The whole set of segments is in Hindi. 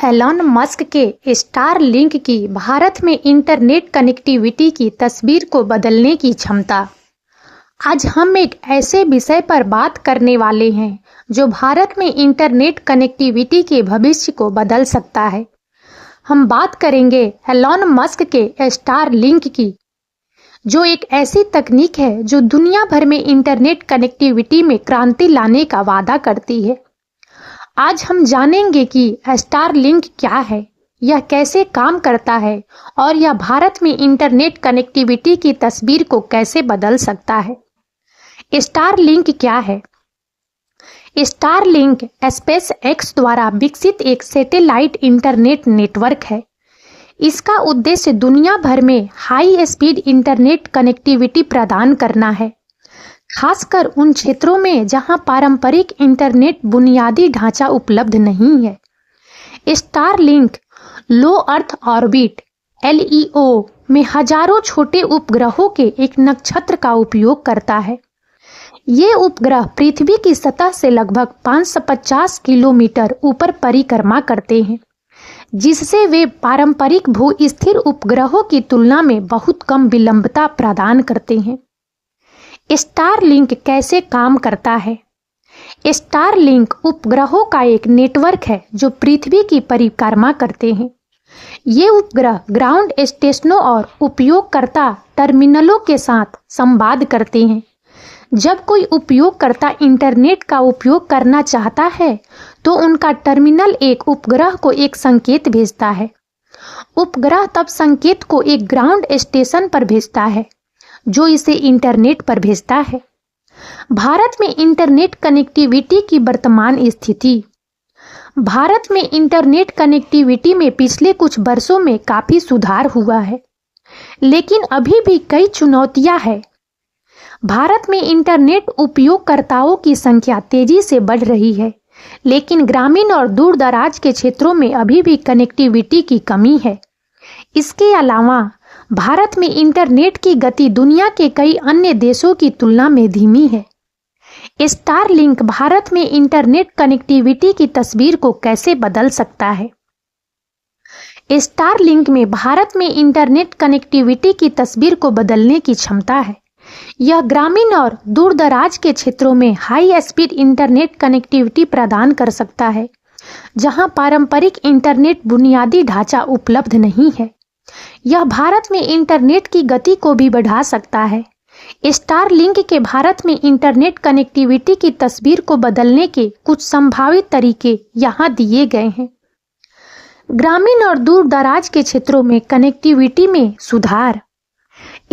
एलन मस्क के स्टारलिंक की भारत में इंटरनेट कनेक्टिविटी की तस्वीर को बदलने की क्षमता। आज हम एक ऐसे विषय पर बात करने वाले हैं जो भारत में इंटरनेट कनेक्टिविटी के भविष्य को बदल सकता है। हम बात करेंगे एलन मस्क के स्टारलिंक की, जो एक ऐसी तकनीक है जो दुनिया भर में इंटरनेट कनेक्टिविटी में क्रांति लाने का वादा करती है। आज हम जानेंगे कि स्टारलिंक क्या है, यह कैसे काम करता है और यह भारत में इंटरनेट कनेक्टिविटी की तस्वीर को कैसे बदल सकता है। स्टारलिंक क्या है? स्टारलिंक स्पेस एक्स द्वारा विकसित एक सैटेलाइट इंटरनेट नेटवर्क है। इसका उद्देश्य दुनिया भर में हाई स्पीड इंटरनेट कनेक्टिविटी प्रदान करना है, खासकर उन क्षेत्रों में जहां पारंपरिक इंटरनेट बुनियादी ढांचा उपलब्ध नहीं है। स्टारलिंक लो अर्थ ऑर्बिट (LEO) में हजारों छोटे उपग्रहों के एक नक्षत्र का उपयोग करता है। ये उपग्रह पृथ्वी की सतह से लगभग 550 किलोमीटर ऊपर परिक्रमा करते हैं, जिससे वे पारंपरिक भू-स्थिर उपग्रहों की तुलना में बहुत कम विलंबता प्रदान करते हैं। स्टारलिंक कैसे काम करता है? स्टारलिंक उपग्रहों का एक नेटवर्क है जो पृथ्वी की परिक्रमा करते हैं। ये उपग्रह ग्राउंड स्टेशनों और उपयोगकर्ता टर्मिनलों के साथ संवाद करते हैं। जब कोई उपयोगकर्ता इंटरनेट का उपयोग करना चाहता है तो उनका टर्मिनल एक उपग्रह को एक संकेत भेजता है। उपग्रह तब संकेत को एक ग्राउंड स्टेशन पर भेजता है, जो इसे इंटरनेट पर भेजता है। भारत में इंटरनेट कनेक्टिविटी की वर्तमान स्थिति। भारत में इंटरनेट कनेक्टिविटी में पिछले कुछ वर्षों में काफी सुधार हुआ है, लेकिन अभी भी कई चुनौतियां हैं। भारत में इंटरनेट उपयोगकर्ताओं की संख्या तेजी से बढ़ रही है, लेकिन ग्रामीण और दूर दराज के क्षेत्रों में अभी भी कनेक्टिविटी की कमी है। इसके अलावा भारत में इंटरनेट की गति दुनिया के कई अन्य देशों की तुलना में धीमी है। स्टारलिंक भारत में इंटरनेट कनेक्टिविटी की तस्वीर को कैसे बदल सकता है? स्टारलिंक में भारत में इंटरनेट कनेक्टिविटी की तस्वीर को बदलने की क्षमता है। यह ग्रामीण और दूर दराज के क्षेत्रों में हाई स्पीड इंटरनेट कनेक्टिविटी प्रदान कर सकता है, जहां पारंपरिक इंटरनेट बुनियादी ढांचा उपलब्ध नहीं है। यह भारत में इंटरनेट की गति को भी बढ़ा सकता है। स्टारलिंक के भारत में इंटरनेट कनेक्टिविटी की तस्वीर को बदलने के कुछ संभावित तरीके यहाँ दिए गए हैं। ग्रामीण और दूर दराज के क्षेत्रों में कनेक्टिविटी में सुधार।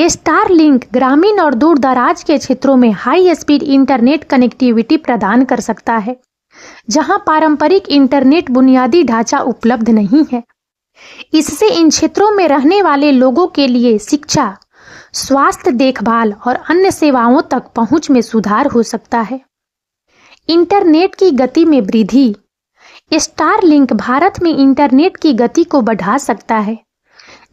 स्टारलिंक ग्रामीण और दूर दराज के क्षेत्रों में हाई स्पीड इंटरनेट कनेक्टिविटी प्रदान कर सकता है, जहां पारंपरिक इंटरनेट बुनियादी ढांचा उपलब्ध नहीं है। इससे इन क्षेत्रों में रहने वाले लोगों के लिए शिक्षा, स्वास्थ्य देखभाल और अन्य सेवाओं तक पहुंच में सुधार हो सकता है। इंटरनेट की गति में वृद्धि। स्टारलिंक भारत में इंटरनेट की गति को बढ़ा सकता है,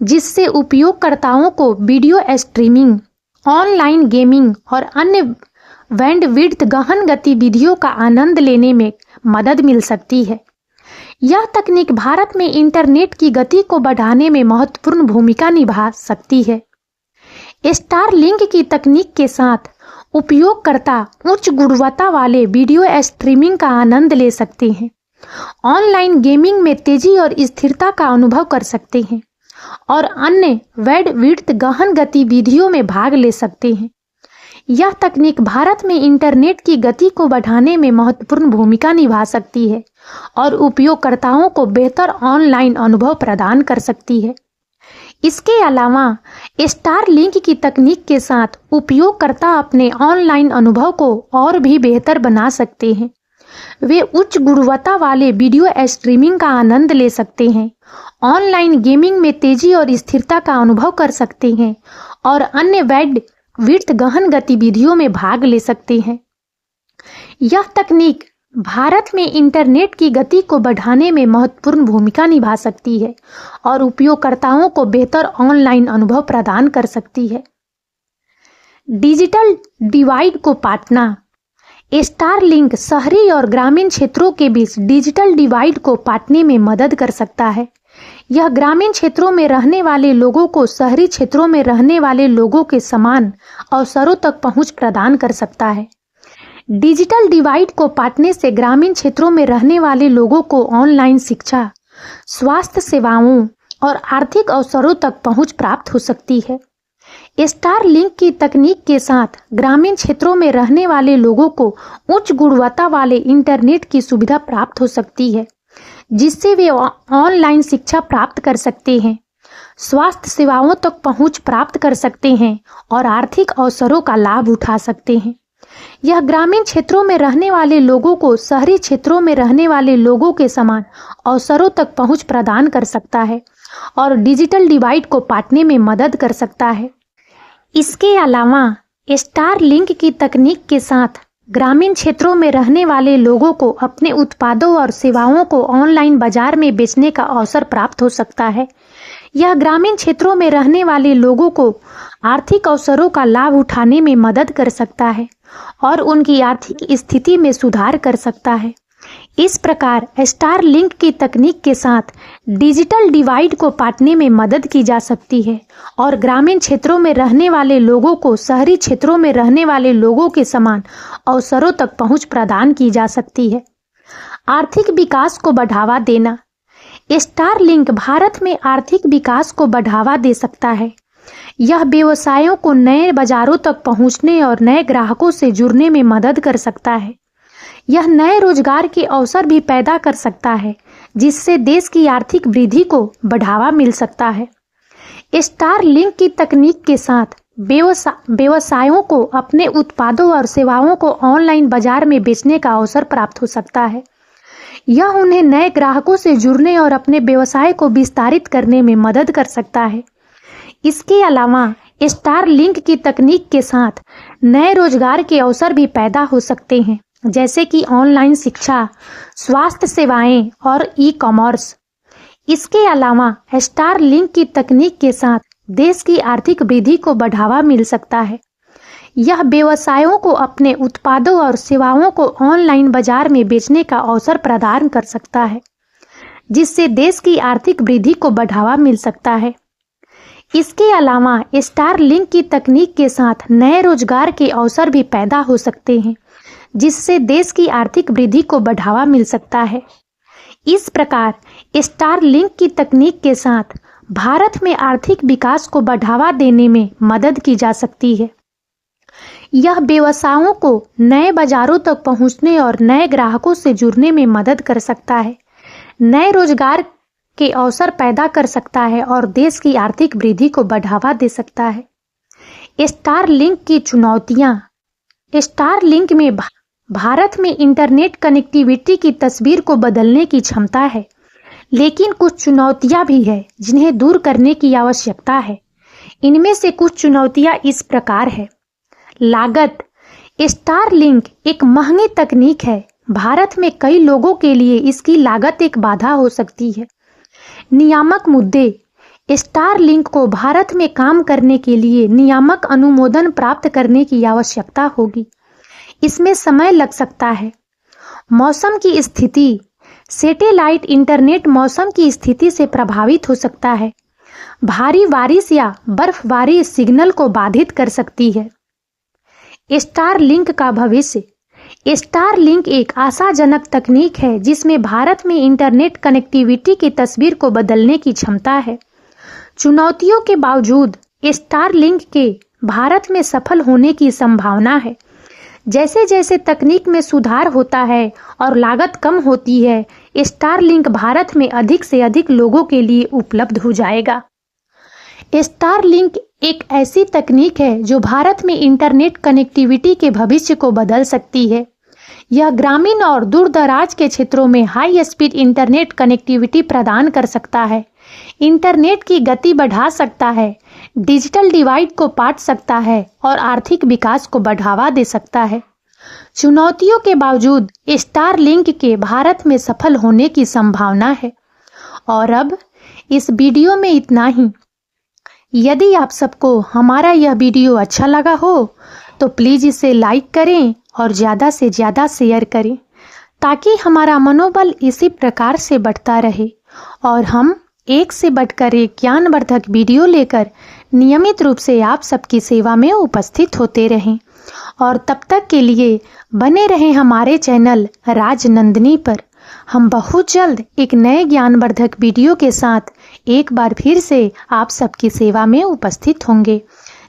जिससे उपयोगकर्ताओं को वीडियो स्ट्रीमिंग, ऑनलाइन गेमिंग और अन्य बैंडविड्थ गहन गतिविधियों का आनंद लेने में मदद मिल सकती है। यह तकनीक भारत में इंटरनेट की गति को बढ़ाने में महत्वपूर्ण भूमिका निभा सकती है। स्टारलिंक की तकनीक के साथ उपयोगकर्ता उच्च गुणवत्ता वाले वीडियो स्ट्रीमिंग का आनंद ले सकते हैं, ऑनलाइन गेमिंग में तेजी और स्थिरता का अनुभव कर सकते हैं और अन्य बैंडविड्थ गहन गतिविधियों में भाग ले सकते हैं। यह तकनीक भारत में इंटरनेट की गति को बढ़ाने में महत्वपूर्ण भूमिका निभा सकती है और उपयोगकर्ताओं को बेहतर ऑनलाइन अनुभव प्रदान कर सकती है। इसके अलावा स्टारलिंक की तकनीक के साथ उपयोगकर्ता अपने ऑनलाइन अनुभव को और भी बेहतर बना सकते हैं। वे उच्च गुणवत्ता वाले वीडियो स्ट्रीमिंग का आनंद ले सकते हैं, ऑनलाइन गेमिंग में तेजी और स्थिरता का अनुभव कर सकते हैं और अन्य बैंडविड्थ गहन गतिविधियों में भाग ले सकते हैं। यह तकनीक भारत में इंटरनेट की गति को बढ़ाने में महत्वपूर्ण भूमिका निभा सकती है और उपयोगकर्ताओं को बेहतर ऑनलाइन अनुभव प्रदान कर सकती है। डिजिटल डिवाइड को पाटना। स्टारलिंक शहरी और ग्रामीण क्षेत्रों के बीच डिजिटल डिवाइड को पाटने में मदद कर सकता है। यह ग्रामीण क्षेत्रों में रहने वाले लोगों को शहरी क्षेत्रों में रहने वाले लोगों के समान अवसरों तक पहुंच प्रदान कर सकता है। डिजिटल डिवाइड को पाटने से ग्रामीण क्षेत्रों में रहने वाले लोगों को ऑनलाइन शिक्षा, स्वास्थ्य सेवाओं और आर्थिक अवसरों तक पहुंच प्राप्त हो सकती है। स्टारलिंक की तकनीक के साथ ग्रामीण क्षेत्रों में रहने वाले लोगों को उच्च गुणवत्ता वाले इंटरनेट की सुविधा प्राप्त हो सकती है, जिससे वे ऑनलाइन शिक्षा प्राप्त कर सकते हैं, स्वास्थ्य सेवाओं तक पहुंच प्राप्त कर सकते हैं और आर्थिक अवसरों का लाभ उठा सकते हैं। यह ग्रामीण क्षेत्रों में रहने वाले लोगों को शहरी क्षेत्रों में रहने वाले लोगों के समान अवसरों तक पहुंच प्रदान कर सकता है और डिजिटल डिवाइड को पाटने में मदद कर सकता है। इसके अलावा स्टारलिंक की तकनीक के साथ ग्रामीण क्षेत्रों में रहने वाले लोगों को अपने उत्पादों और सेवाओं को ऑनलाइन बाजार में बेचने का अवसर प्राप्त हो सकता है। यह ग्रामीण क्षेत्रों में रहने वाले लोगों को आर्थिक अवसरों का लाभ उठाने में मदद कर सकता है और उनकी आर्थिक स्थिति में सुधार कर सकता है। इस प्रकार स्टारलिंक की तकनीक के साथ डिजिटल डिवाइड को पाटने में मदद की जा सकती है और ग्रामीण क्षेत्रों में रहने वाले लोगों को शहरी क्षेत्रों में रहने वाले लोगों के समान अवसरों तक पहुंच प्रदान की जा सकती है। आर्थिक विकास को बढ़ावा देना। स्टारलिंक भारत में आर्थिक विकास को बढ़ावा दे सकता है। यह व्यवसायों को नए बाजारों तक पहुंचने और नए ग्राहकों से जुड़ने में मदद कर सकता है। यह नए रोजगार के अवसर भी पैदा कर सकता है, जिससे देश की आर्थिक वृद्धि को बढ़ावा मिल सकता है। स्टारलिंक की तकनीक के साथ व्यवसायों को अपने उत्पादों और सेवाओं को ऑनलाइन बाजार में बेचने का अवसर प्राप्त हो सकता है। यह उन्हें नए ग्राहकों से जुड़ने और अपने व्यवसाय को विस्तारित करने में मदद कर सकता है। इसके अलावा स्टारलिंक की तकनीक के साथ नए रोजगार के अवसर भी पैदा हो सकते हैं, जैसे कि ऑनलाइन शिक्षा, स्वास्थ्य सेवाएं और ई-कॉमर्स। इसके अलावा स्टारलिंक की तकनीक के साथ देश की आर्थिक वृद्धि को बढ़ावा मिल सकता है। यह व्यवसायों को अपने उत्पादों और सेवाओं को ऑनलाइन बाजार में बेचने का अवसर प्रदान कर सकता है, जिससे देश की आर्थिक वृद्धि को बढ़ावा मिल सकता है। इसके अलावा स्टारलिंक की तकनीक के साथ नए रोजगार के अवसर भी पैदा हो सकते हैं, जिससे देश की आर्थिक वृद्धि को बढ़ावा मिल सकता है। इस प्रकार स्टारलिंक की तकनीक के साथ भारत में आर्थिक विकास को बढ़ावा देने में मदद की जा सकती है। यह व्यवसायों को नए बाजारों तक पहुंचने और नए ग्राहकों से जुड़ने में मदद कर सकता है, नए रोजगार के अवसर पैदा कर सकता है और देश की आर्थिक वृद्धि को बढ़ावा दे सकता है। स्टारलिंक की चुनौतियां। स्टारलिंक में भारत में इंटरनेट कनेक्टिविटी की तस्वीर को बदलने की क्षमता है, लेकिन कुछ चुनौतियां भी हैं जिन्हें दूर करने की आवश्यकता है। इनमें से कुछ चुनौतियां इस प्रकार है। लागत। स्टारलिंक एक महंगी तकनीक है। भारत में कई लोगों के लिए इसकी लागत एक बाधा हो सकती है। नियामक मुद्दे। स्टारलिंक को भारत में काम करने के लिए नियामक अनुमोदन प्राप्त करने की आवश्यकता होगी। इसमें समय लग सकता है। मौसम की स्थिति। सैटेलाइट इंटरनेट मौसम की स्थिति से प्रभावित हो सकता है। भारी बारिश या बर्फबारी सिग्नल को बाधित कर सकती है। स्टारलिंक का भविष्य। स्टारलिंक एक आशाजनक तकनीक है जिसमें भारत में इंटरनेट कनेक्टिविटी की तस्वीर को बदलने की क्षमता है। चुनौतियों के बावजूद स्टारलिंक के भारत में सफल होने की संभावना है। जैसे जैसे तकनीक में सुधार होता है और लागत कम होती है, स्टारलिंक भारत में अधिक से अधिक लोगों के लिए उपलब्ध हो जाएगा। स्टारलिंक एक ऐसी तकनीक है जो भारत में इंटरनेट कनेक्टिविटी के भविष्य को बदल सकती है। यह ग्रामीण और दूर-दराज के क्षेत्रों में हाई स्पीड इंटरनेट कनेक्टिविटी प्रदान कर सकता है, इंटरनेट की गति बढ़ा सकता है, डिजिटल डिवाइड को पाट सकता है और आर्थिक विकास को बढ़ावा दे सकता है। चुनौतियों के बावजूद स्टारलिंक के भारत में सफल होने की संभावना है। और अब इस वीडियो में इतना ही। यदि आप सबको हमारा यह वीडियो अच्छा लगा हो तो प्लीज़ इसे लाइक करें और ज़्यादा से ज़्यादा शेयर करें ताकि हमारा मनोबल इसी प्रकार से बढ़ता रहे और हम एक से बढ़कर एक ज्ञानवर्धक वीडियो लेकर नियमित रूप से आप सबकी सेवा में उपस्थित होते रहें। और तब तक के लिए बने रहें हमारे चैनल राजनंदिनी पर। हम बहुत जल्द एक नए ज्ञानवर्धक वीडियो के साथ एक बार फिर से आप सबकी सेवा में उपस्थित होंगे।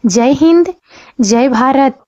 जय हिंद, जय भारत।